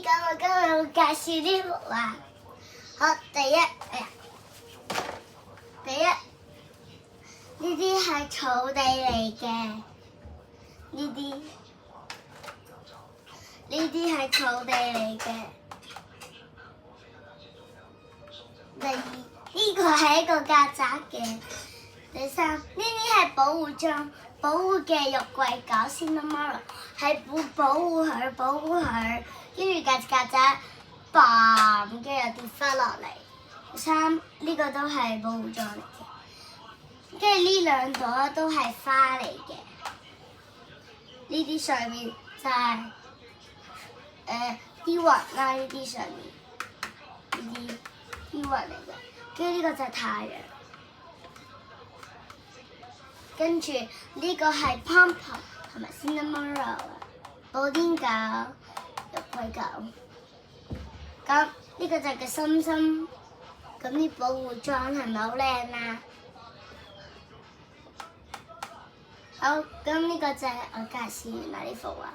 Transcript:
咁我今日會介紹呢幅畫。好，第一，呢啲係草地嚟嘅，呢啲係草地嚟嘅。第二，呢個係一個曱甴嘅。第三，呢啲係保護裝，保護嘅玉桂狗 Cinnamoroll 係會保護佢，跟住曱甴，bang，跟住又跌翻落嚟。第三，呢個都係保護裝嚟嘅，跟住呢兩朵都係花嚟嘅。呢啲上面就係啲雲啦，呢啲上面呢啲雲嚟嘅，跟住呢個就係太陽。跟住呢個係 Pom-Pom 同埋 Cinnamoroll 布丁狗、玉桂狗。咁呢個就係個心心。咁啲保護裝係咪好靚啊？好，咁呢個就係我介紹完啦呢幅畫。